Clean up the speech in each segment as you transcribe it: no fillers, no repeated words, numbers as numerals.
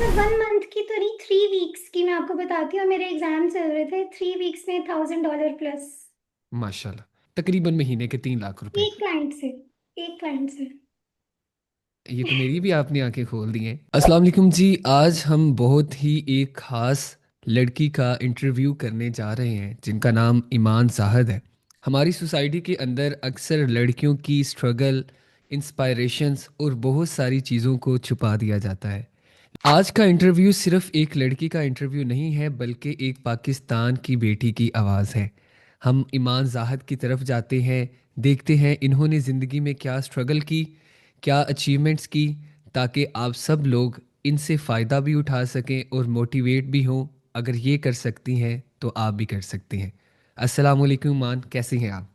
अच्छा 1 मंथ की तो नहीं, 3 वीक्स की मैं आपको बताती हूँ। मेरे एग्जाम चल रहे थे, 3 वीक्स में $1000 प्लस। माशाल्लाह। तकरीबन महीने के 3 लाख रुपए। एक क्लाइंट से, एक क्लाइंट से। ये तो मेरी भी आपने आंखें खोल दी हैं। अस्सलाम वालेकुम जी। आज हम बहुत ही एक खास लड़की का इंटरव्यू करने जा रहे हैं जिनका नाम ईमान जाहिद है। हमारी सोसाइटी के अंदर अक्सर लड़कियों की स्ट्रगल, इंस्पायरेशंस और बहुत सारी चीज़ों को छुपा दिया जाता है। आज का इंटरव्यू सिर्फ एक लड़की का इंटरव्यू नहीं है बल्कि एक पाकिस्तान की बेटी की आवाज़ है। हम ईमान जाहिद की तरफ जाते हैं, देखते हैं इन्होंने ज़िंदगी में क्या स्ट्रगल की, क्या अचीवमेंट्स की, ताकि आप सब लोग इनसे फ़ायदा भी उठा सकें और मोटिवेट भी हों। अगर ये कर सकती हैं तो आप भी कर सकते हैं। अस्सलाम वालेकुम ईमान, कैसे हैं आप?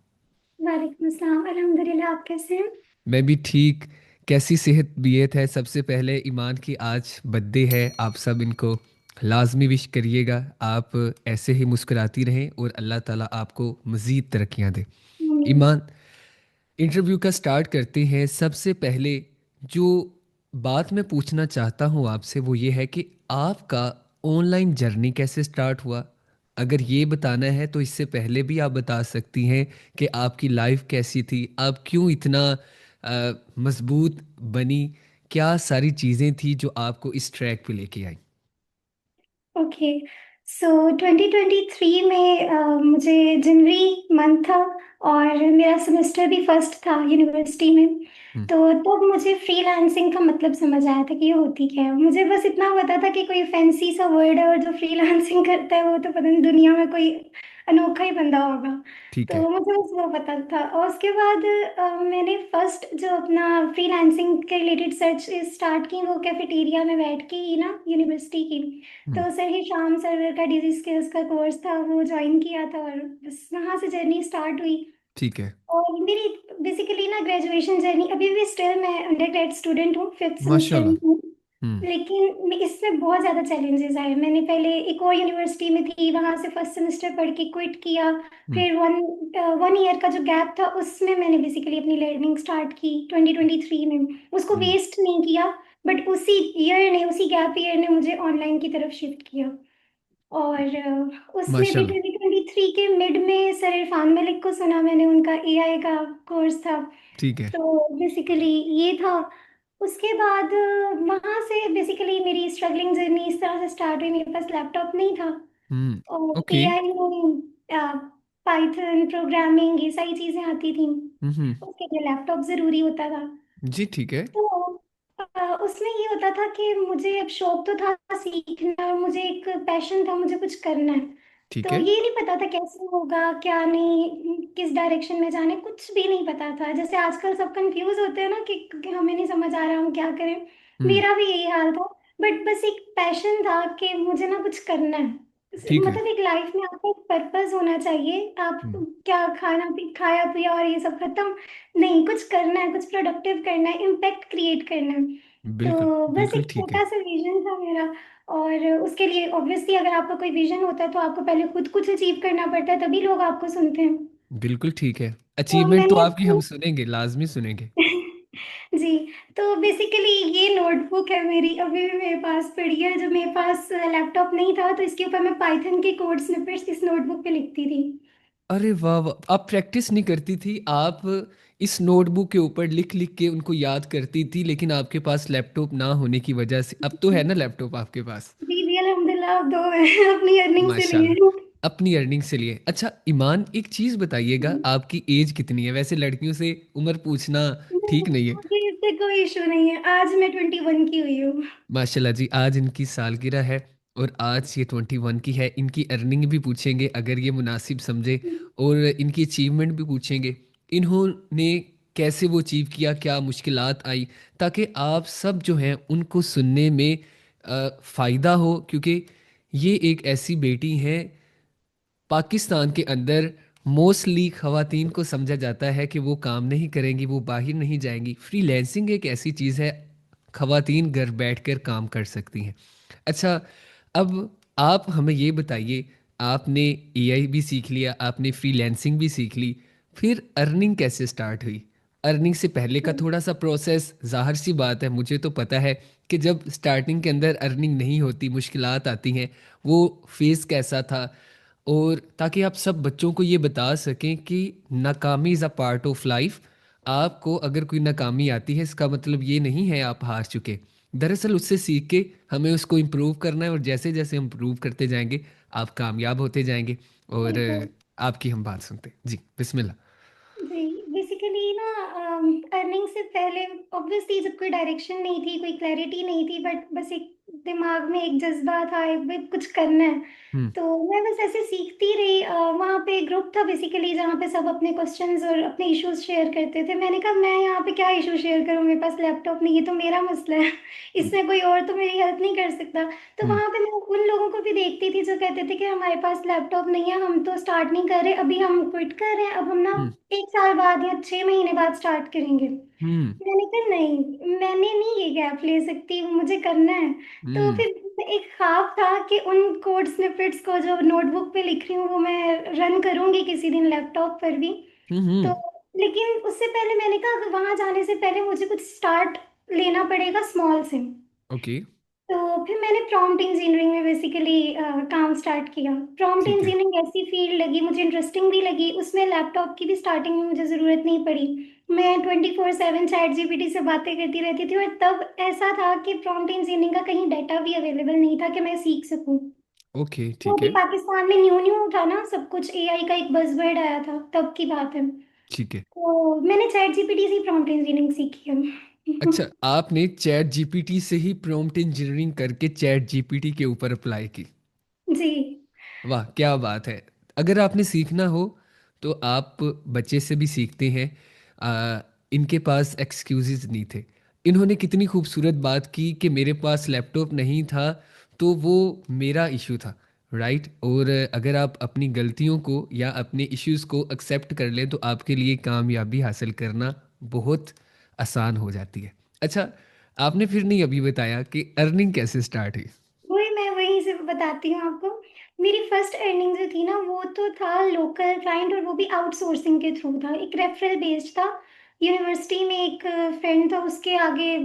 वालेकुम अस्सलाम, अल्हम्दुलिल्लाह। आप कैसे हैं? मैं भी ठीक। कैसी सेहत बीयत है? सबसे पहले ईमान की आज बर्थडे है, आप सब इनको लाजमी विश करिएगा। आप ऐसे ही मुस्कुराती रहें और अल्लाह ताला आपको मज़ीद तरक्कियां दे। हम्म। ईमान, इंटरव्यू का स्टार्ट करते हैं। सबसे पहले जो बात मैं पूछना चाहता हूँ आपसे वो ये है कि आपका ऑनलाइन जर्नी कैसे स्टार्ट हुआ। अगर ये बताना है तो इससे पहले भी आप बता सकती हैं कि आपकी लाइफ कैसी थी, आप क्यों इतना मजबूत बनी, क्या सारी चीज़ें थी जो आपको इस ट्रैक पे लेके आई। ओके। सो 2023 में मुझे जनवरी मंथ था और मेरा सेमेस्टर भी फर्स्ट था यूनिवर्सिटी में। हम्म। तो तब मुझे फ्रीलांसिंग का मतलब समझ आया था कि ये होती क्या है। मुझे बस इतना पता था कि कोई फैंसी सा वर्ड है और जो फ्रीलांसिंग करता है वो तो पता नहीं दुनिया में कोई अनोखा ही बंदा होगा। ठीक तो है। मुझे बस वो पता था और उसके बाद मैंने फर्स्ट जो अपना फ्रीलांसिंग के रिलेटेड सर्च स्टार्ट की वो कैफेटेरिया में बैठ के ही ना, यूनिवर्सिटी की। हम्म। तो सर हिशाम सर्वर का डिजीज स्किल्स का कोर्स था, वो ज्वाइन किया था और बस वहाँ से जर्नी स्टार्ट हुई। ठीक है। और मेरी बेसिकली ना ग्रेजुएशन जर्नी, अभी भी स्टिल मैं अंडर ग्रेड स्टूडेंट हूँ, फिफ्थ सेमेस्टर माशाल्लाह। में हूँ। हम्म। लेकिन इसमें बहुत ज़्यादा चैलेंजेस आए। मैंने पहले एक और यूनिवर्सिटी में थी, वहाँ से फर्स्ट सेमेस्टर पढ़ के क्विट किया। हम्म। फिर वन वन ईयर का जो गैप था उसमें मैंने बेसिकली अपनी लर्निंग स्टार्ट की 2023 में। उसको हम्म। वेस्ट नहीं किया, बट उसी ईयर ने, उसी गैप ईयर ने मुझे ऑनलाइन की तरफ शिफ्ट किया। और उसमें भी माशाल्लाह। 2023 के मिड में सर इरफान मलिक को सुना मैंने, उनका एआई का कोर्स था। ठीक है। तो बेसिकली ये था। उसके बाद वहाँ से बेसिकली मेरी स्ट्रगलिंग जर्नी इस तरह से स्टार्ट हुई। मेरे पास लैपटॉप नहीं था हम्म। और ओके। एआई में पाइथन प्रोग्रामिंग ये सारी चीज़ें आती थी। हम्म। उसके लिए लैपटॉप ज़रूरी होता था। जी ठीक है। तो उसमें ये होता था कि मुझे अब शौक तो था सीखना, और मुझे एक पैशन था, मुझे कुछ करना है। ठीक तो है। ये नहीं पता था कैसे होगा क्या नहीं, किस डायरेक्शन में जाने, कुछ भी नहीं पता था। जैसे आजकल सब कंफ्यूज होते हैं ना कि हमें नहीं समझ आ रहा हम क्या करें। हम्म। मेरा भी यही हाल था। बट बस एक पैशन था कि मुझे ना कुछ करना है। ठीक है। मतलब एक लाइफ में आपका एक पर्पस होना चाहिए। आप हम्म। क्या खाया पिया और ये सब खत्म नहीं, कुछ करना है, कुछ प्रोडक्टिव करना है, इम्पैक्ट क्रिएट करना है। बिल्कुल तो बस बिल्कुल एक ठीक है। छोटा सा विजन था मेरा। और उसके लिए ऑब्वियसली अगर आपका कोई विजन होता है तो आपको पहले खुद कुछ अचीव करना पड़ता है, तभी लोग आपको सुनते हैं। बिल्कुल ठीक है। तो अचीवमेंट तो मैंने आपकी हम सुनेंगे, लाजमी सुनेंगे। जी। तो बेसिकली ये नोटबुक है मेरी, अभी भी मेरे पास पड़ी है। जब मेरे पास लैपटॉप नहीं था तो इसके ऊपर मैं पाइथन के कोड स्निपेट्स इस नोटबुक पे लिखती थी। अरे वाह वाह, आप प्रैक्टिस नहीं करती थी? आप इस नोटबुक के ऊपर लिख लिख के उनको याद करती थी, लेकिन आपके पास लैपटॉप ना होने की वजह से, अब तो है ना लैपटॉप आपके पास। जी जी अल्हम्दुलिल्लाह, अब दो है अपनी अर्निंग से लिए माशाल्लाह। हैं। अपनी अर्निंग से लिए। अच्छा ईमान, एक चीज़ बताइएगा, आपकी एज कितनी है? वैसे लड़कियों से उम्र पूछना ठीक नहीं है। मुझे इससे कोई इशू नहीं है, आज मैं 21 की हुई हूँ। माशाल्लाह जी, आज इनकी सालगिरह है और आज ये 21 की है। इनकी अर्निंग भी पूछेंगे अगर ये मुनासिब समझे, और इनकी अचीवमेंट भी पूछेंगे। इन्होंने कैसे वो अचीव किया, क्या मुश्किलात आई, ताकि आप सब जो हैं उनको सुनने में फ़ायदा हो। क्योंकि ये एक ऐसी बेटी हैं, पाकिस्तान के अंदर मोस्टली ख़वातीन को समझा जाता है कि वो काम नहीं करेंगी, वो बाहर नहीं जाएंगी। फ्रीलैंसिंग एक ऐसी चीज़ है, ख़वातीन घर बैठकर काम कर सकती हैं। अच्छा, अब आप हमें ये बताइए, आपने एआई भी सीख लिया, आपने फ्रीलैंसिंग भी सीख ली, फिर अर्निंग कैसे स्टार्ट हुई? अर्निंग से पहले का थोड़ा सा प्रोसेस, जाहिर सी बात है, मुझे तो पता है कि जब स्टार्टिंग के अंदर अर्निंग नहीं होती, मुश्किलात आती हैं, वो फेस कैसा था। और ताकि आप सब बच्चों को ये बता सकें कि नाकामी is a part of life. आपको अगर कोई नाकामी आती है, इसका मतलब ये नहीं है आप हार चुके। दरअसल उससे सीख के हमें उसको इम्प्रूव करना है, और जैसे जैसे इम्प्रूव करते जाएंगे आप कामयाब होते जाएंगे। और बिल्कुल। आपकी हम बात सुनते हैं जी, बिस्मिल्लाह। जी, बेसिकली ना अर्निंग से पहले ऑब्वियसली जब कोई डायरेक्शन नहीं थी, कोई क्लैरिटी नहीं थी, बट बस एक दिमाग में एक जज्बा था, एक भाई कुछ करना है। हम्म। तो मैं बस ऐसे सीखती रही। वहाँ पे ग्रुप था बेसिकली जहाँ पे सब अपने क्वेश्चंस और अपने इश्यूज शेयर करते थे। मैंने कहा मैं यहाँ पे क्या इशू शेयर करूँ, मेरे पास लैपटॉप नहीं, ये तो मेरा मसला है। हम्म। इसमें कोई और तो मेरी हेल्प नहीं कर सकता। तो हम्म। वहाँ पे मैं उन लोगों को भी देखती थी जो कहते थे कि हमारे पास लैपटॉप नहीं है, हम तो स्टार्ट नहीं कर रहे, अभी हम क्विट कर रहे हैं, अब हम ना हम्म। 1 साल बाद या 6 महीने बाद स्टार्ट करेंगे। हम्म। मैंने कहा नहीं, मैंने नहीं ये गैप ले सकती, मुझे करना है। तो हम्म। फिर एक ख्वाब था कि उन कोड स्निपेट्स को जो नोटबुक पे लिख रही हूँ वो मैं रन करूंगी किसी दिन लैपटॉप पर भी। हम्म। तो लेकिन उससे पहले मैंने कहा कि वहां जाने से पहले मुझे कुछ स्टार्ट लेना पड़ेगा स्मॉल से। ओके। तो फिर मैंने प्रॉम्प्ट इंजीनियरिंग में बेसिकली काम स्टार्ट किया। प्रॉम्प्ट ठीक है। इंजीनियरिंग ऐसी फील्ड लगी मुझे, इंटरेस्टिंग भी लगी, उसमें लैपटॉप की भी स्टार्टिंग में मुझे ज़रूरत नहीं पड़ी। मैं 24/7 चैट जीपीटी से बातें करती रहती थी, और तब ऐसा था कि प्रॉम्प्ट इंजीनियरिंग का कहीं डाटा भी अवेलेबल नहीं था कि मैं सीख सकूं। ओके। वो ठीक भी है। पाकिस्तान में न्यू न्यू था ना सब कुछ, एआई का एक बज़वर्ड आया था, तब की बात है। ठीक है। तो मैंने चैट जीपीटी से प्रॉम्प्ट इंजीनियरिंग सीखी है। अच्छा, आपने चैट जीपीटी से ही प्रॉम्प्ट इंजीनियरिंग करके चैट जीपीटी के ऊपर अप्लाई की? जी। वाह, क्या बात है। अगर आपने सीखना हो तो आप बच्चे से भी सीखते हैं। आ, इनके पास एक्सक्यूजेस नहीं थे। इन्होंने कितनी खूबसूरत बात की कि मेरे पास लैपटॉप नहीं था तो वो मेरा इशू था। राइट। और अगर आप अपनी गलतियों को या अपने इश्यूज को एक्सेप्ट कर लें तो आपके लिए कामयाबी हासिल करना बहुत आसान हो जाती है। अच्छा, आपने फिर नहीं अभी बताया कि अर्निंग कैसे स्टार्ट हुई। वही मैं वहीं से बताती हूँ आपको। मेरी फर्स्ट अर्निंग जो थी ना वो तो था लोकल क्लाइंट, और वो भी आउटसोर्सिंग के थ्रू था, एक रेफरल बेस्ड था। यूनिवर्सिटी में एक फ्रेंड था, उसके आगे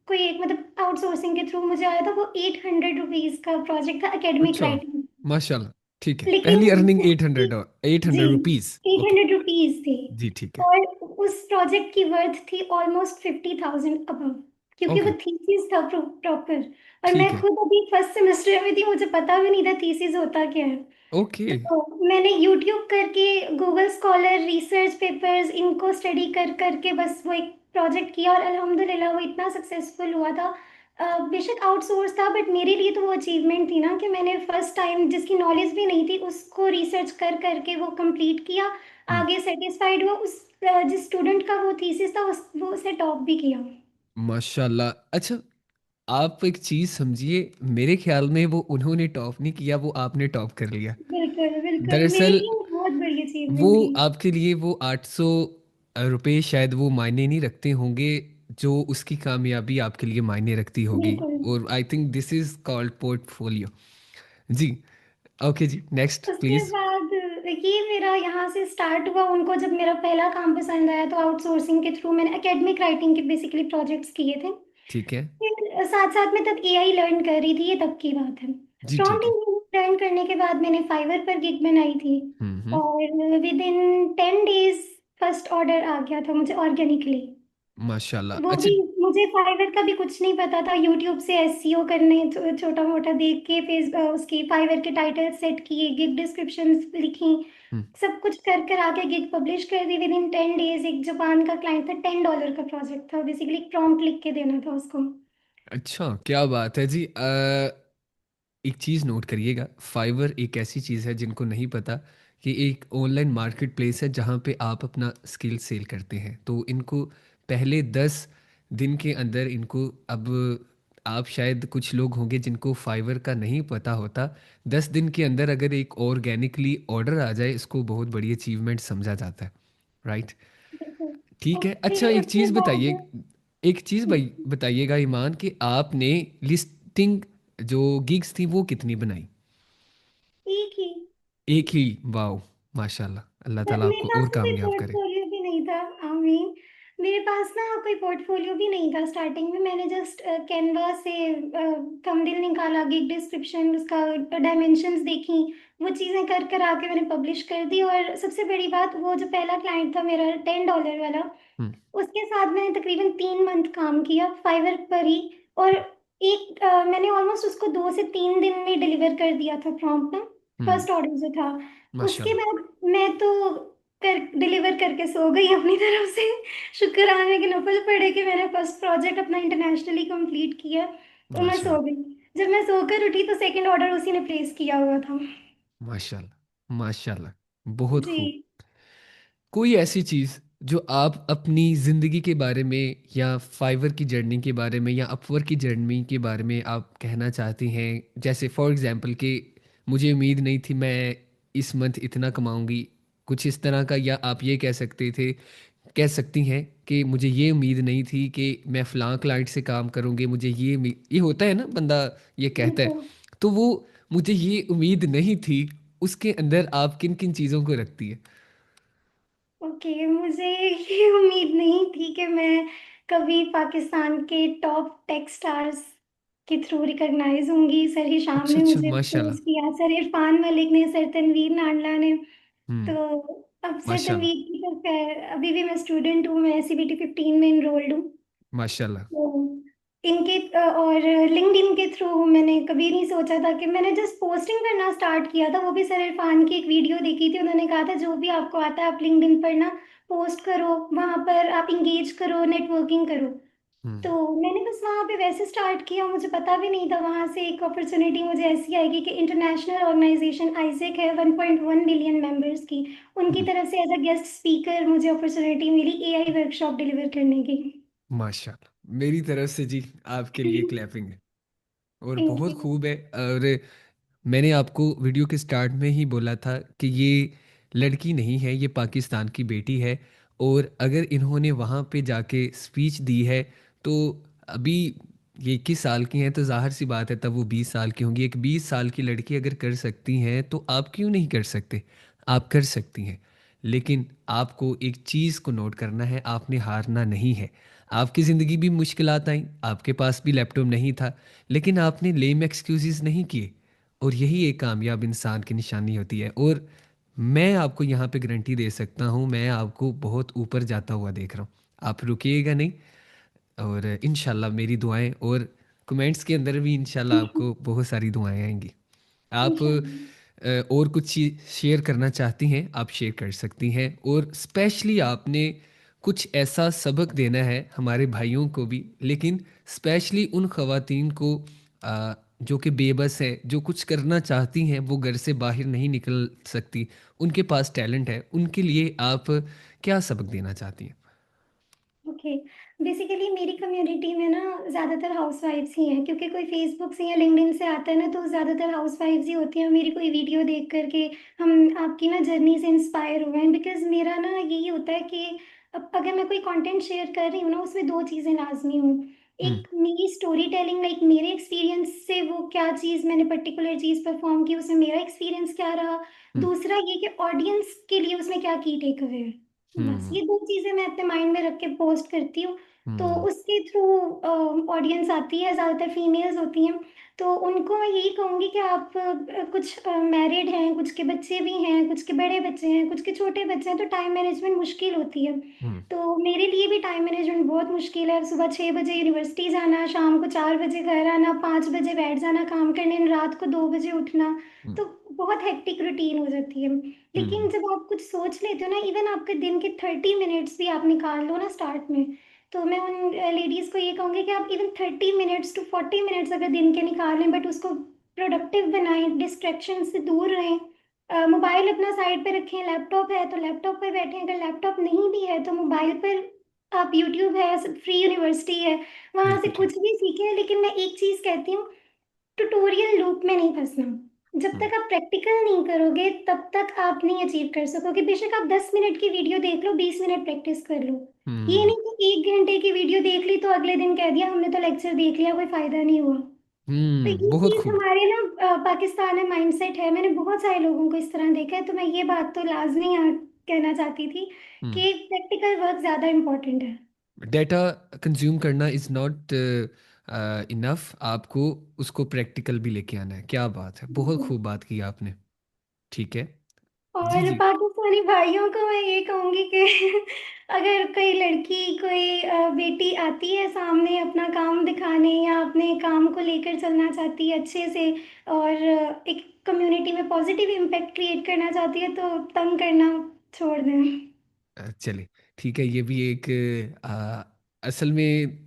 कोई एक मतलब आउटसोर्सिंग के थ्रू मुझे आया था। वो 800 रुपीज का प्रोजेक्ट था, एकेडमिक अच्छा, राइटिंग। माशाल्लाह। ठीक है, लेकिन पहली अर्निंग एट उसकी, हंड्रेड और एट जी, हंड्रेड रुपीज 800 रुपीज थी। जी ठीक है। और उस प्रोजेक्ट की वर्थ थी ऑलमोस्ट 50,000 अबव, क्योंकि वो ओके। थीसिस था प्रॉपर। और मैं ठीक है। खुद अभी फर्स्ट सेमेस्टर में थी, मुझे पता भी नहीं था थीसिस होता क्या है। ओके। तो मैंने यूट्यूब करके, गूगल स्कॉलर, रिसर्च पेपर्स, इनको स्टडी कर करके बस वो एक प्रोजेक्ट किया, और अल्हम्दुलिल्लाह वो इतना सक्सेसफुल हुआ था। बेशक आउटसोर्स था, बट मेरे लिए तो वो अचीवमेंट थी ना कि मैंने फर्स्ट टाइम जिसकी नॉलेज भी नहीं थी उसको रिसर्च कर करके वो कंप्लीट किया। हम्म। आगे सेटिस्फाइड हुआ उस जिस स्टूडेंट का वो थीसिस था वो उसे टॉप भी किया। माशाल्लाह। अच्छा, आप एक चीज समझिए, मेरे ख्याल में वो उन्होंने टॉप नहीं किया, वो आपने टॉप कर लिया। बिल्कुल बिल्कुल, मेरे दरअसल लिए बहुत बड़ी वो अचीवमेंट थी। आपके लिए वो 800 रुपये शायद वो मायने नहीं रखते होंगे, जो उसकी कामयाबी आपके लिए मायने रखती होगी। बिल्कुल। और I think this is called portfolio. जी। ओके जी, नेक्स्ट उसके प्लीज। बाद ये मेरा यहाँ से स्टार्ट हुआ। उनको जब मेरा पहला काम पसंद आया तो आउटसोर्सिंग के थ्रू मैंने एकेडमिक राइटिंग के बेसिकली प्रोजेक्ट्स किए थे। ठीक है। फिर साथ साथ में तब एआई लर्न कर रही थी, ये तब की बात है। जी प्रॉम्प्ट ठीक है। इंजीनियरिंग लर्न करने के बाद मैंने फाइवर पर गिग बनाई थी। हम्म। और within 10 days first order आ गया था मुझे ऑर्गेनिकली। माशाल्लाह। वो भी अच्छा। मुझे फाइवर का भी कुछ नहीं पता था, यूट्यूब से एसईओ करने छोटा मोटा देख के फेस उसकी फाइवर के टाइटल सेट किए, गिग डिस्क्रिप्शन लिखी, हम्म। सब कुछ कर कर आके गिग पब्लिश कर दी। विद इन 10 डेज एक जापान का क्लाइंट था, $10 का प्रोजेक्ट था, बेसिकली प्रॉम्प्ट लिख के देना था उसको। अच्छा, क्या बात है जी। एक चीज़ नोट करिएगा, फाइवर एक ऐसी चीज़ है जिनको नहीं पता कि एक ऑनलाइन मार्केट प्लेस है जहाँ पे आप अपना स्किल सेल करते हैं। तो इनको पहले 10 दिन के अंदर इनको, अब आप शायद कुछ लोग होंगे जिनको फाइवर का नहीं पता होता, 10 दिन के अंदर अगर एक ऑर्गेनिकली ऑर्डर आ जाए इसको बहुत बड़ी अचीवमेंट समझा जाता है। राइट। बिल्कुल। ठीक और है। अच्छा, फिर एक उसके चीज़ बाद बताइए, एक चीज़ भाई बताइएगा ईमान, कि आपने लिस्टिंग जो गिग्स थी वो कितनी बनाई? एक ही। एक ही? वाओ, माशाल्लाह, अल्लाह ताला मेरे आपको पास और तो कोई कामयाब करे। पोर्टफोलियो भी नहीं था, आमीन। मेरे पास ना कोई पोर्टफोलियो भी नहीं था स्टार्टिंग में। मैंने जस्ट कैनवा से थंबनेल निकाला, गिग डिस्क्रिप्शन, उसका डायमेंशंस देखी, वो चीज़ें कर कर आके मैंने पब्लिश कर दी। और सबसे बड़ी बात, वो जो पहला क्लाइंट था मेरा $10 वाला, हम्म। उसके साथ मैंने तकरीबन 3 मंथ काम किया फाइवर पर ही। और मैंने ऑलमोस्ट उसको 2 से 3 दिन में डिलीवर कर दिया था प्रॉम्प्ट ना, हम्म। फर्स्ट ऑर्डर जो था। उसके माशाल्लाह। बाद मैं तो कर डिलीवर करके सो गई अपनी तरफ से। शुक्राने के नफल पड़े कि मैंने फर्स्ट प्रोजेक्ट अपना इंटरनेशनली कंप्लीट किया। तो मैं सो माशाल्लाह। गई। जब मैं सोकर उठी तो सेकंड ऑर्डर उसी ने प्लेस किया हुआ था। माशाल्लाह। माशाल्लाह। बहुत जी। खूब। कोई ऐसी चीज़ जो आप अपनी ज़िंदगी के बारे में या फाइवर की जर्नी के बारे में या अपवर्क की जर्नी के बारे में आप कहना चाहती हैं, जैसे फॉर एग्जांपल कि मुझे उम्मीद नहीं थी मैं इस मंथ इतना कमाऊंगी, कुछ इस तरह का, या आप ये कह सकती हैं कि मुझे ये उम्मीद नहीं थी कि मैं फ़लाँ क्लाइंट से काम करूंगी, मुझे ये होता है ना, बंदा ये कहता है। बिल्कुल। तो वो मुझे ये उम्मीद नहीं थी, उसके अंदर आप किन किन चीज़ों को रखती है? ओके, मुझे ये उम्मीद नहीं थी कि मैं कभी पाकिस्तान के टॉप टेक स्टार्स के थ्रू रिकॉग्नाइज होंगी। सर हिशाम अच्छा ने अच्छा, मुझे माशाल्लाह। अप्रोच किया, सर इरफान मलिक ने, सर तनवीर नाडला ने। हम्म। तो अब सर माशाल्लाह। तनवीर की तो खैर, अभी भी मैं स्टूडेंट हूँ, मैं सीबीटी 15 में इनरोल्ड हूँ। माशाल्लाह। तो इनके और लिंक्डइन के थ्रू मैंने कभी नहीं सोचा था कि, मैंने जस्ट पोस्टिंग करना स्टार्ट किया था, वो भी सर इरफान की एक वीडियो देखी थी। उन्होंने कहा था जो भी आपको आता है आप लिंक्डइन पर ना पोस्ट करो, वहां पर आप इंगेज करो, नेटवर्किंग करो। हम्म। तो मैंने बस वहां पे वैसे स्टार्ट किया, मुझे पता भी नहीं था वहां से एक अपॉर्चुनिटी मुझे ऐसी आएगी कि इंटरनेशनल ऑर्गेनाइजेशन आइसेक है 1.1 बिलियन मेंबर्स की, उनकी हम्म। तरफ से एज अ गेस्ट स्पीकर मुझे अपॉर्चुनिटी मिली एआई वर्कशॉप डिलीवर करने की। माशाल्लाह, मेरी तरफ से जी आपके लिए क्लैपिंग है। और थैंक बहुत यू। खूब है। और मैंने आपको वीडियो के स्टार्ट में ही बोला था कि ये लड़की नहीं है, ये पाकिस्तान की बेटी है। और अगर इन्होंने वहाँ पे जाके स्पीच दी है, तो अभी ये 21 साल की हैं, तो जाहिर सी बात है तब वो 20 साल की होंगी। एक 20 साल की लड़की अगर कर सकती हैं तो आप क्यों नहीं कर सकते? आप कर सकती हैं। लेकिन आपको एक चीज़ को नोट करना है, आपने हारना नहीं है। आपकी ज़िंदगी भी मुश्किलात आई, आपके पास भी लैपटॉप नहीं था, लेकिन आपने लेम एक्सक्यूजेस नहीं किए। और यही एक कामयाब इंसान की निशानी होती है। और मैं आपको यहाँ पे गारंटी दे सकता हूँ, मैं आपको बहुत ऊपर जाता हुआ देख रहा हूँ। आप रुकिएगा नहीं। और इंशाल्लाह मेरी दुआएं, और कमेंट्स के अंदर भी इंशाल्लाह आपको बहुत सारी दुआएं आएंगी। आप इंशाल्लाह। और कुछ चीज़ शेयर करना चाहती हैं, आप शेयर कर सकती हैं। और स्पेशली आपने कुछ ऐसा सबक देना है हमारे भाइयों को भी, लेकिन स्पेशली उन खवातीन को जो कि बेबस है, जो कुछ करना चाहती हैं, वो घर से बाहर नहीं निकल सकती, उनके पास टैलेंट है, उनके लिए आप क्या सबक देना चाहती हैं? ओके, बेसिकली मेरी कम्युनिटी में ना ज़्यादातर हाउसवाइफ्स ही हैं, क्योंकि कोई फेसबुक से या लिंक्डइन से आता है ना तो ज़्यादातर हाउसवाइफ्स ही होती हैं। मेरी कोई वीडियो देख करके हम आपकी ना जर्नी से इंस्पायर हुए हैं। बिकॉज मेरा ना यही होता है कि अब अगर मैं कोई कंटेंट शेयर कर रही हूँ ना, उसमें दो चीज़ें लाजमी हूँ। हम्म। एक मेरी स्टोरी टेलिंग, लाइक मेरे एक्सपीरियंस से वो क्या चीज़ मैंने पर्टिकुलर चीज़ परफॉर्म की, उसमें मेरा एक्सपीरियंस क्या रहा। हम्म। दूसरा ये कि ऑडियंस के लिए उसमें क्या की टेक अवे है। बस हम्म। ये दो चीजें मैं अपने माइंड में रख के पोस्ट करती हूँ। तो हम्म। उसके थ्रू ऑडियंस आती है, ज्यादातर फीमेल्स होती हैं। तो उनको मैं यही कहूंगी कि आप कुछ मैरिड हैं, कुछ के बच्चे भी हैं, कुछ के बड़े बच्चे हैं, कुछ के छोटे बच्चे हैं, तो टाइम मैनेजमेंट मुश्किल होती है। हम्म। तो मेरे लिए भी टाइम मैनेजमेंट बहुत मुश्किल है। सुबह 6 बजे यूनिवर्सिटी जाना, शाम को 4 बजे घर आना, 5 बजे बैठ जाना काम करने, रात को 2 बजे उठना। हम्म। तो बहुत हेक्टिक रूटीन हो जाती है। लेकिन हम्म। जब आप कुछ सोच लेते हो ना, इवन आपके दिन के 30 मिनट्स भी आप निकाल लो ना स्टार्ट में, तो मैं उन लेडीज को ये कहूंगी कि आप इवन 30 मिनट्स टू 40 मिनट्स अगर दिन के निकालें, बट उसको प्रोडक्टिव बनाएं, डिस्ट्रैक्शन से दूर रहें। मोबाइल अपना साइड पे रखें, लैपटॉप है तो लैपटॉप पे बैठें, अगर लैपटॉप नहीं भी है तो मोबाइल पर आप, यूट्यूब है, फ्री यूनिवर्सिटी है, वहां से बिल्कुल ठीक। कुछ भी सीखें। लेकिन मैं एक चीज कहती हूँ, ट्यूटोरियल लूप में नहीं फंसना। जब हम्म। तक आप प्रैक्टिकल नहीं करोगे तब तक आप नहीं अचीव कर सकोगे। बेशक आप 10 मिनट की वीडियो देख लो, 20 मिनट प्रैक्टिस कर लो। ये हम्म। नहीं कि 1 घंटे की वीडियो देख ली तो अगले दिन कह दिया हमने तो लेक्चर देख लिया, कोई फायदा नहीं हुआ। तो ये बहुत चीज खूब। हमारे ना पाकिस्तान में माइंडसेट है। मैंने बहुत सारे लोगों को इस तरह देखा है। तो मैं ये बात तो लाजमी यहाँ कहना चाहती थी हम्म। कि प्रैक्टिकल वर्क ज्यादा इम्पोर्टेंट है। डेटा कंज्यूम करना इज़ नॉट इनफ, आपको उसको प्रैक्टिकल भी लेके आना है। क्या बात है, बहुत खूब बात की आपने। ठीक है। जी और जी। पाकिस्तानी भाइयों को मैं ये कहूंगी कि अगर कोई लड़की, कोई बेटी आती है सामने अपना काम दिखाने या अपने काम को लेकर चलना चाहती है अच्छे से, और एक कम्युनिटी में पॉजिटिव इम्पैक्ट क्रिएट करना चाहती है, तो तंग करना छोड़ दें। चले, ठीक है, ये भी एक असल में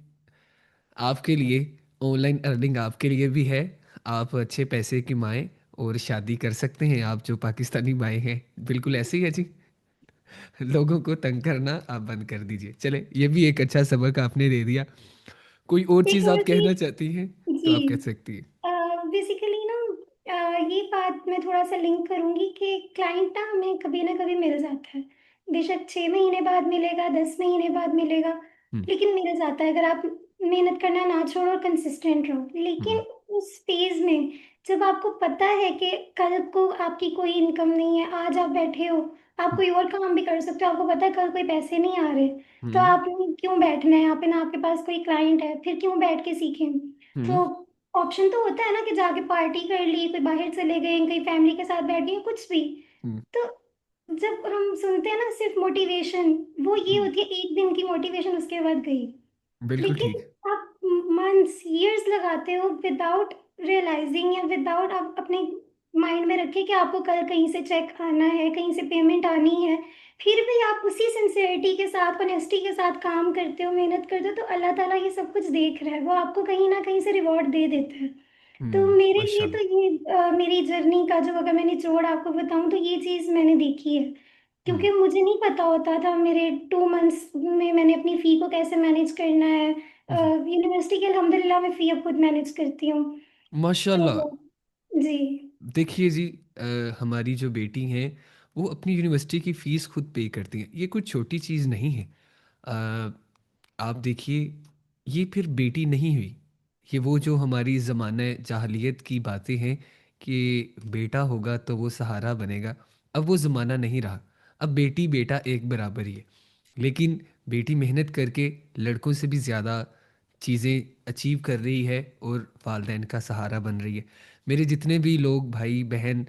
आपके लिए ऑनलाइन अर्निंग आपके लिए भी है। आप अच्छे पैसे कमाएं और शादी कर सकते हैं, आप जो पाकिस्तानी भाई हैं। बिल्कुल ऐसे ही है जी। लोगों को तंग करना आप बंद कर दीजिए। चले, ये भी एक अच्छा सबक आपने दे दिया। कोई और एक चीज़ और आप कहना चीज। चाहती हैं तो जी। आप कह सकती हैं। बेसिकली ना, ये बात मैं थोड़ा सा लिंक करूंगी कि क्लाइंट ना हमें कभी ना कभी मिल जाता है। बेशक 6 महीने बाद मिलेगा, 10 महीने बाद मिलेगा, हम्म। लेकिन मिल जाता है अगर आप मेहनत करना ना छोड़ो और कंसिस्टेंट रहो। लेकिन हम्म। उस फेज में जब आपको पता है कि कल को आपकी कोई इनकम नहीं है, आज आप बैठे हो, आप कोई और काम भी कर सकते हो, आपको पता है कल कोई पैसे नहीं आ रहे, तो हम्म। आप क्यों बैठना है यहाँ पे, ना आपके पास कोई क्लाइंट है, फिर क्यों बैठ के सीखें। हम्म। तो ऑप्शन तो होता है ना कि जाके पार्टी कर ली, कोई बाहर चले गए, कहीं फैमिली के साथ बैठ गए, कुछ भी। हम्म। तो जब हम सुनते हैं ना सिर्फ मोटिवेशन, वो ये हम्म। होती है एक दिन की मोटिवेशन, उसके बाद गई। बिल्कुल लेकिन ठीक। आप मंथ्स ईयर्स लगाते हो विदाउट रियलाइजिंग, या विदाउट आप अपने माइंड में रखे कि आपको कल कहीं से चेक आना है, कहीं से पेमेंट आनी है, फिर भी आप उसी सिंसियरिटी के साथ, ऑनेस्टी के साथ काम करते हो, मेहनत करते हो, तो अल्लाह ताला ये सब कुछ देख रहा है, वो आपको कहीं ना कहीं से रिवॉर्ड दे देता है। तो मेरे लिए तो माशाल्लाह। ये मेरी जर्नी का जो अगर मैं निचोड़ आपको बताऊं, तो ये चीज़ मैंने देखी है। हम्म। क्योंकि मुझे नहीं पता होता था, मेरे 2 मंथ्स में मैंने अपनी फ़ी को कैसे मैनेज करना है। हम्म। यूनिवर्सिटी के अल्हम्दुलिल्लाह मैं फ़ी अब खुद मैनेज करती हूँ। माशाल्लाह। तो जी। देखिए जी, हमारी जो बेटी हैं वो अपनी यूनिवर्सिटी की फ़ीस खुद पे करती हैं, ये कोई छोटी चीज़ नहीं है। अ, आप देखिए, ये फिर बेटी नहीं हुई। ये वो जो हमारी ज़माने जाहलियत की बातें हैं कि बेटा होगा तो वो सहारा बनेगा, अब वो ज़माना नहीं रहा। अब बेटी बेटा एक बराबर ही है। लेकिन बेटी मेहनत करके लड़कों से भी ज़्यादा चीज़ें अचीव कर रही है और वालदैन का सहारा बन रही है। मेरे जितने भी लोग भाई बहन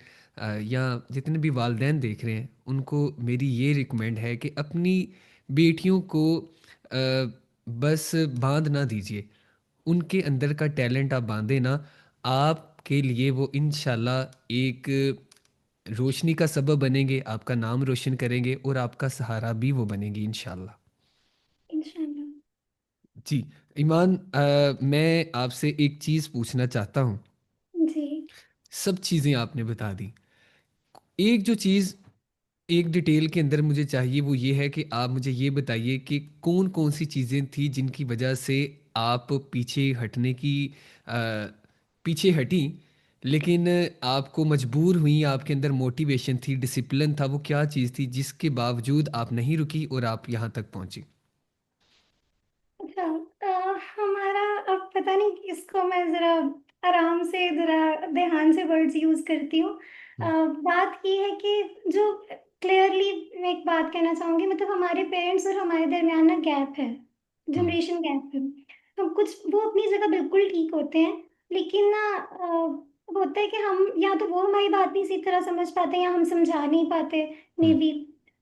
या जितने भी वालदैन देख रहे हैं, उनको मेरी ये रिकमेंड है कि अपनी बेटियों को बस बांध ना दीजिए। उनके अंदर का टैलेंट आप बांधे ना, आपके लिए वो इंशाल्लाह एक रोशनी का सबब बनेंगे, आपका नाम रोशन करेंगे और आपका सहारा भी वो बनेंगी इंशाल्लाह। इंशाल्लाह। जी। ईमान, मैं आपसे एक चीज़ पूछना चाहता हूँ। जी। सब चीज़ें आपने बता दी। एक जो चीज़ एक डिटेल के अंदर मुझे चाहिए वो ये है कि आप मुझे ये बताइए कि कौन कौन सी चीज़ें थी जिनकी वजह से आप पीछे हटने की अ, पीछे हटी, लेकिन आपको मजबूर हुई, आपके अंदर मोटिवेशन थी, डिसिप्लिन था। वो क्या चीज़ थी जिसके बावजूद आप नहीं रुकी और आप यहाँ तक पहुँची। अच्छा। हमारा, अब पता नहीं इसको मैं जरा आराम से, जरा ध्यान से वर्ड्स यूज करती हूँ। हम्म। बात ये है कि जो क्लियरली मैं एक बात कहना चाहूंगी, मतलब हमारे पेरेंट्स और हमारे दरमियान ना गैप है, हम्म। जनरेशन गैप है। हम कुछ, वो अपनी जगह बिल्कुल ठीक होते हैं, लेकिन ना होता है कि हम, या तो वो हमारी बात नहीं सही तरह समझ पाते, या हम समझा नहीं पाते, मे हम्म। बी।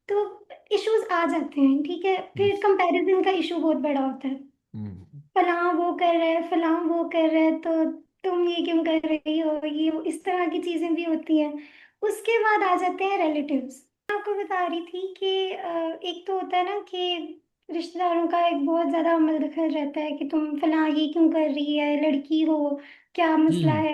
तो इश्यूज आ जाते हैं, ठीक है, हम्म। फिर कंपैरिजन का इशू बहुत बड़ा होता है। हम्म। फलां वो कर रहा है, फलां वो कर रहा है, तो तुम ये क्यों कर रही हो, ये इस तरह की चीजें भी होती हैं। उसके बाद आ जाते हैं रिलेटिव्स। मैं आपको बता रही थी कि एक तो होता है ना कि रिश्तेदारों का एक बहुत ज्यादा अमल दखल रहता है कि तुम फलां ये क्यों कर रही है, लड़की हो, क्या मसला हम्म। है,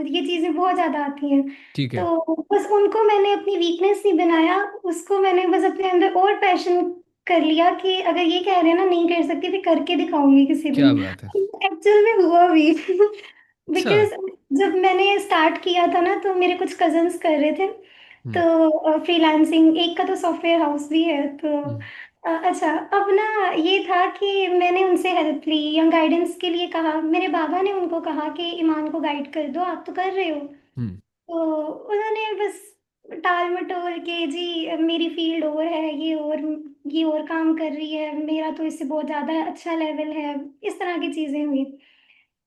ये चीजें बहुत ज्यादा आती हैं। ठीक है। तो बस उनको मैंने अपनी वीकनेस नहीं बनाया, उसको मैंने बस अपने अंदर और पैशन कर लिया कि अगर ये कह रहे हैं ना नहीं कर सकती, फिर करके दिखाऊंगी किसी दिन। क्या बात है। एक्चुअल में हुआ भी। अच्छा। बिकॉज जब मैंने स्टार्ट किया था ना, तो मेरे कुछ कजन्स कर रहे थे, हम्म। तो फ्रीलांसिंग, एक का तो सॉफ्टवेयर हाउस भी है, तो हम्म। अच्छा, अब ना ये था कि मैंने उनसे हेल्प ली या गाइडेंस के लिए कहा, मेरे बाबा ने उनको कहा कि ईमान को गाइड कर दो, आप तो कर रहे हो। हम्म। तो उन्होंने बस टाल मटोल के जी मेरी फील्ड और है, ये और काम कर रही है, मेरा तो इससे बहुत ज्यादा अच्छा लेवल है, इस तरह की चीजें हुई।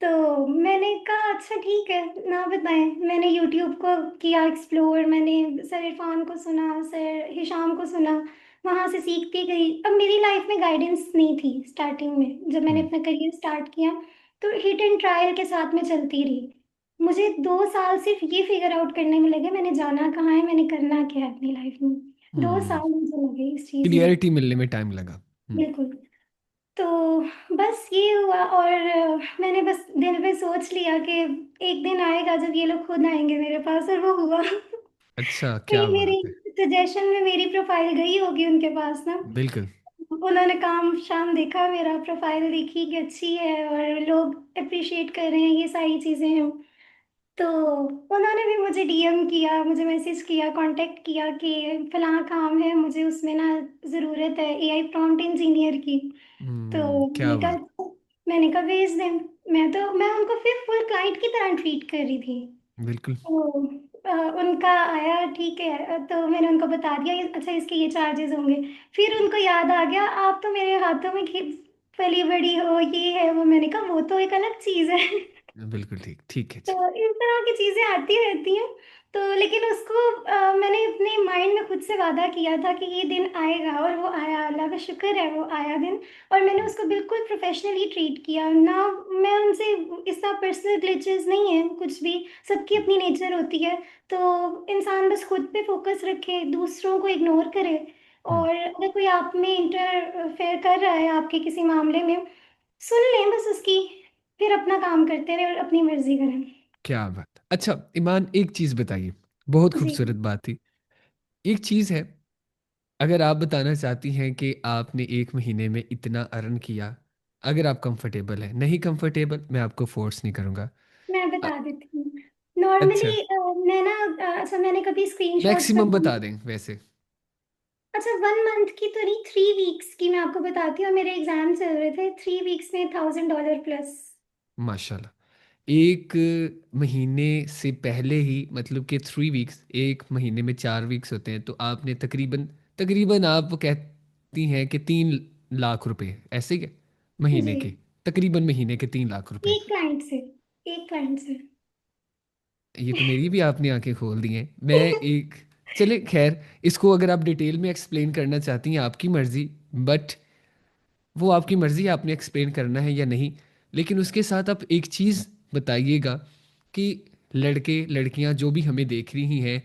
तो मैंने कहा अच्छा ठीक है ना बताएं। मैंने यूट्यूब को किया एक्सप्लोर, मैंने सर इरफान को सुना, सर हिशाम को सुना, वहां से सीखती गई। अब मेरी लाइफ में गाइडेंस नहीं थी स्टार्टिंग में, जब मैंने हम्म। अपना करियर स्टार्ट किया तो हिट एंड ट्रायल के साथ में चलती रही। मुझे 2 साल सिर्फ ये फिगर आउट करने में लगे मैंने जाना कहाँ है, मैंने करना क्या है अपनी लाइफ में। दो हम्म। साल मुझे लगे इस चीज में। क्लियरिटी मिलने में टाइम लगा। हम्म। बिल्कुल। तो बस ये हुआ, और मैंने बस दिल में सोच लिया कि एक दिन आएगा जब ये लोग खुद आएंगे मेरे पास, और वो हुआ। अच्छा, क्या कहीं मेरी बात है। सजेशन में मेरी प्रोफाइल गई होगी उनके पास ना। बिल्कुल। उन्होंने काम शाम देखा, मेरा प्रोफाइल देखी कि अच्छी है और लोग अप्रिशिएट कर रहे हैं, ये सारी चीजें हैं। तो उन्होंने भी मुझे डीएम किया, मुझे मैसेज किया, कांटेक्ट किया कि फलां काम है, मुझे उसमें ना ज़रूरत है एआई प्रॉम्प्ट इंजीनियर की। तो क्या मैंने बात। कहा मैंने कहा भेज दें। मैं उनको फिर फुल क्लाइंट की तरह ट्रीट कर रही थी। बिल्कुल। तो उनका आया ठीक है, तो मैंने उनको बता दिया अच्छा इसके ये चार्जेस होंगे। फिर उनको याद आ गया आप तो मेरे हाथों में पली बड़ी हो, ये है वो। मैंने कहा वो तो एक अलग चीज़ है। बिल्कुल ठीक, ठीक है तो जी। इस तरह की चीजें आती रहती हैं। तो लेकिन उसको मैंने अपने माइंड में खुद से वादा किया था कि ये दिन आएगा, और वो आया, अल्लाह का शुक्र है वो आया दिन। और मैंने हम्म। उसको बिल्कुल प्रोफेशनली ट्रीट किया ना। मैं उनसे इस तरह पर्सनल ग्लिचेस नहीं है कुछ भी, सबकी हम्म। अपनी नेचर होती है। तो इंसान बस खुद पे फोकस रखे, दूसरों को इग्नोर करे। हम्म। और अगर कोई आप में इंटरफेयर कर रहा है आपके किसी मामले में, सुन लें बस उसकी, फिर अपना काम करते रहे और अपनी मर्जी करें। क्या बात। अच्छा ईमान, एक चीज बताइए। बहुत जी। खूबसूरत बात थी। एक चीज है, अगर आप बताना चाहती हैं कि आपने एक महीने में इतना अर्न किया, अगर आप कंफर्टेबल हैं, नहीं कंफर्टेबल मैं आपको फोर्स नहीं करूंगा। मैं अ- बता देती हूँ। अच्छा, नॉर्मली मैं ना अच्छा मैंने कभी स्क्रीनशॉट्स मैक्सिमम वगैरह। बता दें वैसे। अच्छा 1 मंथ की तो नहीं, 3 वीक्स की मैं आपको बताती हूँ। मेरे एग्जाम चल रहे थे, 3 वीक्स में $1000 प्लस। माशाल्लाह। एक महीने से पहले ही, मतलब कि 3 वीक्स, एक महीने में 4 वीक्स होते हैं, तो आपने तकरीबन तकरीबन आप कहती हैं कि 3 लाख रुपए ऐसे के महीने जी। के, तकरीबन महीने के 3 लाख रुपए। एक क्लाइंट से, एक क्लाइंट से। ये तो मेरी भी आपने आंखें खोल दी हैं। मैं एक, चले खैर, इसको अगर आप डिटेल में एक्सप्लेन करना चाहती हैं आपकी मर्जी, बट वो आपकी मर्जी है आपने एक्सप्लेन करना है या नहीं। लेकिन उसके साथ आप एक चीज़ बताइएगा कि लड़के लड़कियां जो भी हमें देख रही हैं,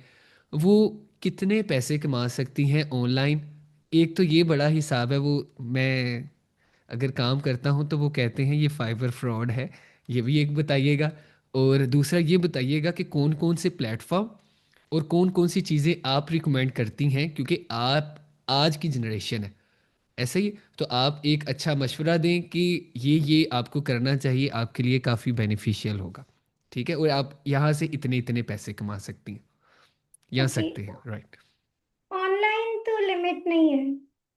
वो कितने पैसे कमा सकती हैं ऑनलाइन। एक तो ये बड़ा हिसाब है, वो मैं अगर काम करता हूँ तो वो कहते हैं ये फाइवर फ्रॉड है, ये भी एक बताइएगा। और दूसरा ये बताइएगा कि कौन कौन से प्लेटफॉर्म और कौन कौन सी चीज़ें आप रिकमेंड करती हैं, क्योंकि आप आज की जनरेशन है, ऐसे ही। तो आप एक अच्छा मशवरा दें कि ये आपको करना चाहिए, आपके लिए काफ़ी बेनिफिशियल होगा। ठीक है, और आप यहाँ से इतने इतने पैसे कमा सकती हैं या ओके। सकते हैं, राइट। ऑनलाइन तो लिमिट नहीं है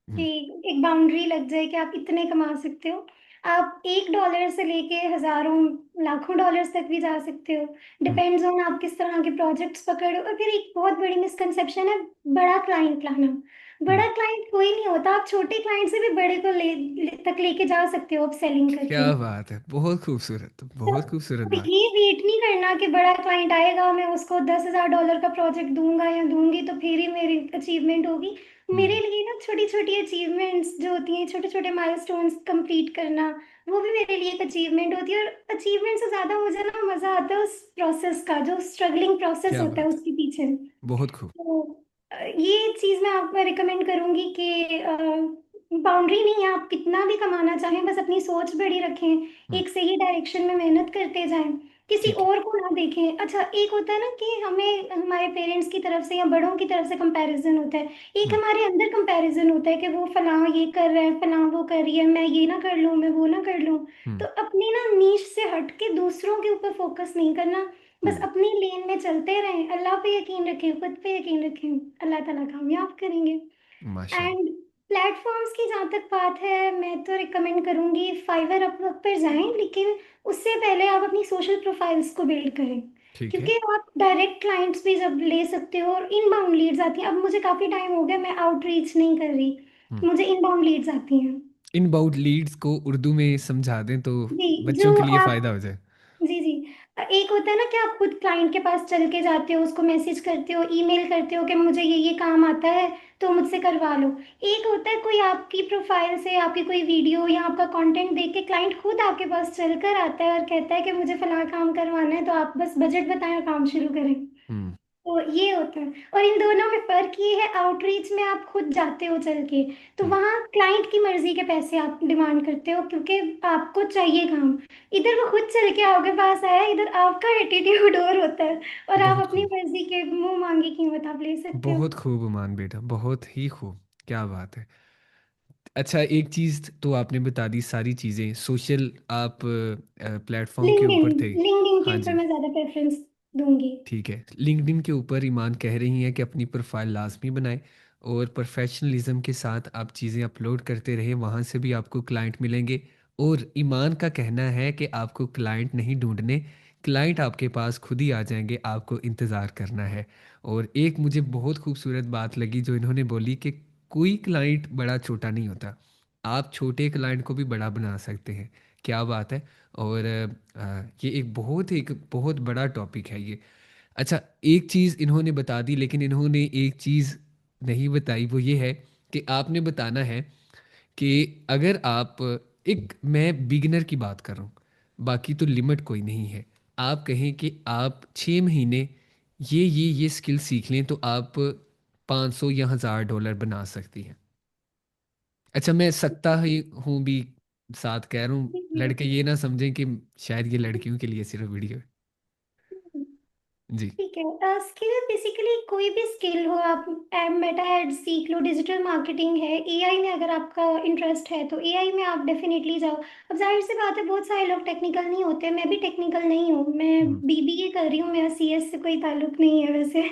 कि हम्म। एक बाउंड्री लग जाए कि आप इतने कमा सकते हो। आप $1 से लेके हजारों लाखों डॉलर्स तक भी जा सकते हो। हम्म। डिपेंड्स ऑन आप किस तरह के प्रोजेक्ट्स पकड़ो। और फिर एक बहुत बड़ी मिसकंसेप्शन है बड़ा क्लाइंट लाना। हम्म। बड़ा क्लाइंट कोई नहीं होता, आप छोटे क्लाइंट से भी बड़े को तक लेके जा सकते हो आप सेलिंग क्या करके। बात है, बहुत खूबसूरत, तो बहुत खूबसूरत अब बात। ये वेट नहीं करना कि बड़ा क्लाइंट आएगा मैं उसको $10,000 का प्रोजेक्ट दूंगा या दूंगी तो फिर ही मेरी अचीवमेंट होगी। मेरे हम्म। लिए ना छोटी छोटी अचीवमेंट्स जो होती हैं, छोटे छोटे माइलस्टोन्स कंप्लीट करना, वो भी मेरे लिए एक अचीवमेंट होती है। और अचीवमेंट से ज्यादा मुझे ना मजा आता है उस प्रोसेस का, जो स्ट्रगलिंग प्रोसेस क्या होता है बात उसके पीछे। है, बहुत खूब। तो ये चीज मैं आपको रिकमेंड करूंगी कि बाउंड्री नहीं है, आप कितना भी कमाना चाहें, बस अपनी सोच बड़ी रखें, हम्म। एक सही डायरेक्शन में मेहनत करते जाएं, किसी ठीक है। और को ना देखें। अच्छा एक होता है ना कि हमें हमारे पेरेंट्स की तरफ से या बड़ों की तरफ से कंपैरिजन होता है, एक हम्म। हमारे अंदर कंपैरिजन होता है कि वो फलां ये कर रहा है, फलां वो कर रही है, मैं ये ना कर लूं, मैं वो ना कर लूं। तो हम्म। अपनी ना नीश से हट के दूसरों के ऊपर फोकस नहीं करना, बस हम्म। अपनी लेन में चलते रहें, अल्लाह पे यकीन रखें, खुद पे यकीन रखें, अल्लाह ताला कामयाब करेंगे। माशाल्लाह। एंड प्लेटफॉर्म्स की जहाँ तक बात है, मैं तो रिकमेंड करूंगी फाइवर अपवर्क पर जाएं, लेकिन उससे पहले आप अपनी सोशल प्रोफाइल्स को बिल्ड करें। ठीक है। क्योंकि आप डायरेक्ट क्लाइंट्स भी जब ले सकते हो और इनबाउंड लीड्स आती हैं। अब मुझे काफी टाइम हो गया मैं आउटरीच नहीं कर रही, हम्म। तो मुझे इनबाउंड लीड्स आती हैं। इनबाउंड लीड्स को उर्दू में समझा दें तो जी, जो बच्चों के लिए आप, फायदा हो जाए। जी जी, एक होता है ना कि आप खुद क्लाइंट के पास चल के जाते हो, उसको मैसेज करते हो, ईमेल करते हो कि मुझे ये काम आता है तो मुझसे करवा लो। एक होता है कोई आपकी प्रोफाइल से आपकी कोई वीडियो या आपका कंटेंट देख के क्लाइंट खुद आपके पास चल कर आता है और कहता है कि मुझे फलाना काम करवाना है, तो आप बस बजट बताएं और काम शुरू करें। हम्म। तो ये होता है। और इन दोनों में फर्क ये है, आउटरीच में आप खुद जाते हो चल के, तो हम्म। वहाँ क्लाइंट की मर्जी के पैसे आप डिमांड करते हो क्योंकि आपको चाहिए काम। इधर वो खुद चल के आपके पास आया, इधर आपका एटीट्यूड और होता है, और आप बहुत अपनी खूब। मर्जी के मुंह मांगी कीमत आप ले सकते हो। बहुत खूब उमान बेटा, बहुत ही खूब। क्या बात है। अच्छा, एक चीज़ तो आपने बता दी, सारी चीज़ें सोशल आप प्लेटफॉर्म के लिंक्डइन, ऊपर थे। लिंक्डइन के हाँ ऊपर जी। मैं ज्यादा प्रेफरेंस दूंगी। ठीक है, लिंक्डइन के ऊपर ईमान कह रही हैं कि अपनी प्रोफाइल लाजमी बनाएं और प्रोफेशनलिज्म के साथ आप चीज़ें अपलोड करते रहे, वहाँ से भी आपको क्लाइंट मिलेंगे। और ईमान का कहना है कि आपको क्लाइंट नहीं ढूंढने, क्लाइंट आपके पास खुद ही आ जाएंगे, आपको इंतज़ार करना है। और एक मुझे बहुत खूबसूरत बात लगी जो इन्होंने बोली कि कोई क्लाइंट बड़ा छोटा नहीं होता, आप छोटे क्लाइंट को भी बड़ा बना सकते हैं। क्या बात है। और ये एक बहुत बड़ा टॉपिक है ये। अच्छा, एक चीज़ इन्होंने बता दी, लेकिन इन्होंने एक चीज़ नहीं बताई, वो ये है कि आपने बताना है कि अगर आप, एक मैं बिगिनर की बात कर रहा हूँ, बाकी तो लिमिट कोई नहीं है। आप कहें कि आप 6 महीने ये स्किल सीख लें तो आप 500 या $1000 बना सकती हैं। अच्छा, मैं सकता ही हूँ भी साथ कह रहा हूँ, लड़के ये ना समझें कि शायद ये लड़कियों के लिए सिर्फ वीडियो है। जी। ठीक है, स्किल बेसिकली कोई भी स्किल हो, आप मेटा एड सीख लो, डिजिटल मार्केटिंग है, एआई में अगर आपका इंटरेस्ट है तो एआई में आप डेफिनेटली जाओ। अब जाहिर सी बात है बहुत सारे लोग टेक्निकल नहीं होते, मैं भी टेक्निकल नहीं हूँ, मैं हम्म। बीबीए कर रही हूँ, मेरा सीएस से कोई ताल्लुक नहीं है वैसे।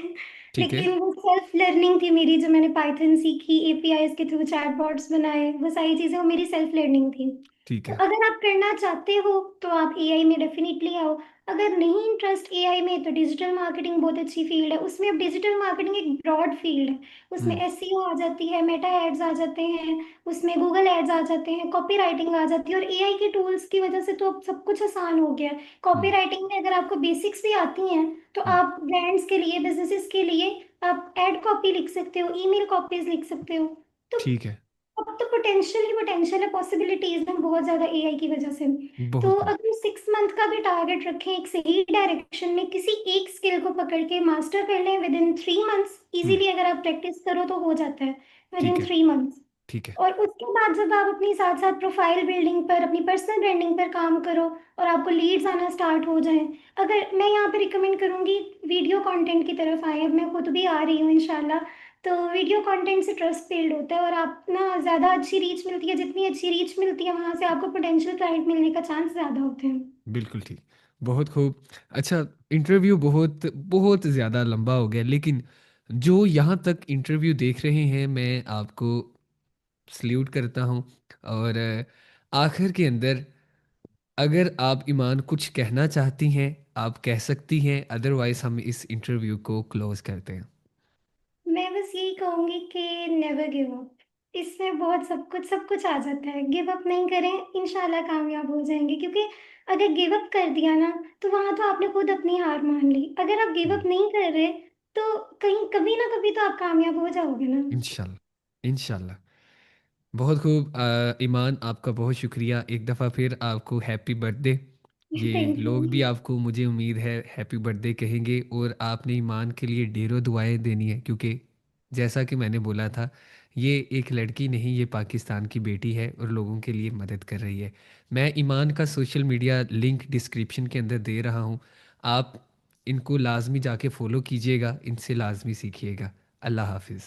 ठीक है। लेकिन वो सेल्फ लर्निंग थी मेरी, जो मैंने पाइथन सीखी, एपीआईज के थ्रू चैटबॉट्स बनाए, वो सारी चीज़ें वो मेरी सेल्फ लर्निंग थी। ठीक तो है। अगर आप करना चाहते हो तो आप एआई में डेफिनेटली आओ। अगर नहीं इंटरेस्ट एआई में तो डिजिटल मार्केटिंग बहुत अच्छी फील्ड है, उसमें अब डिजिटल मार्केटिंग एक ब्रॉड फील्ड है, उसमें हम्म। एसईओ आ जाती है, मेटा एड्स आ जाते हैं, उसमें गूगल एड्स आ जाते हैं, कॉपी राइटिंग आ जाती है, और एआई के टूल्स की वजह से तो अब सब कुछ आसान हो गया है। कॉपी हम्म। राइटिंग में अगर आपको बेसिक्स भी आती हैं तो हम्म। आप ब्रांड्स के लिए, बिजनेसेस के लिए आप एड कॉपी लिख सकते हो, ईमेल कॉपीज लिख सकते हो। तो ठीक है। अब तो पोटेंशियल ही पोटेंशियल है, पॉसिबिलिटीज में बहुत ज्यादा एआई की वजह से। तो बहुत खूब। अगर 6 मंथ का भी टारगेट रखें, एक सही डायरेक्शन में किसी एक स्किल को पकड़ के मास्टर कर लें with in 3 months, hmm. Easily अगर आप प्रैक्टिस करो तो हो जाता है विद ठीक इन है। 3 मंथ्स। ठीक है। और उसके बाद जब आप अपनी साथ साथ प्रोफाइल बिल्डिंग पर, अपनी पर्सनल ब्रांडिंग पर काम करो और आपको लीड्स आना स्टार्ट हो जाएं, अगर मैं यहाँ पे रिकमेंड करूंगी वीडियो कंटेंट की तरफ आए, अब मैं खुद भी आ रही हूँ इंशाल्लाह। तो वीडियो कंटेंट से ट्रस्ट बिल्ड होता है और आप ना ज़्यादा अच्छी रीच मिलती है, जितनी अच्छी रीच मिलती है वहां से आपको पोटेंशियल क्लाइंट मिलने का चांस ज़्यादा होते हैं। बिल्कुल ठीक। बहुत खूब। अच्छा, इंटरव्यू बहुत बहुत ज़्यादा लंबा हो गया, लेकिन जो यहाँ तक इंटरव्यू देख रहे हैं, मैं आपको सल्यूट करता हूँ। और आखिर के अंदर, अगर आप ईमान कुछ कहना चाहती हैं, आप कह सकती हैं, अदरवाइज हम इस इंटरव्यू को क्लोज करते हैं। मैं बस यही कहूंगी कि नेवर गिव अप। इसमें बहुत सब कुछ आ जाता है, गिव अप नहीं करें, इंशाल्लाह कामयाब हो जाएंगे। क्योंकि अगर गिव अप कर दिया ना तो वहां तो आपने खुद अपनी हार मान ली। अगर आप गिव हम्म। अप नहीं कर रहे तो कहीं कभी ना कभी तो आप कामयाब हो जाओगे ना। इंशाल्लाह। इंशाल्लाह। बहुत खूब। ईमान, आपका बहुत शुक्रिया, एक दफ़ा फिर आपको हैप्पी बर्थडे। ये थैंक यू। लोग भी आपको, मुझे उम्मीद है, हैप्पी बर्थडे कहेंगे। और आपने ईमान के लिए ढेरों दुआएं देनी है, क्योंकि जैसा कि मैंने बोला था, ये एक लड़की नहीं, ये पाकिस्तान की बेटी है और लोगों के लिए मदद कर रही है। मैं ईमान का सोशल मीडिया लिंक डिस्क्रिप्शन के अंदर दे रहा हूँ, आप इनको लाजमी जाके फॉलो कीजिएगा, इनसे लाजमी सीखिएगा। अल्लाह हाफिज़।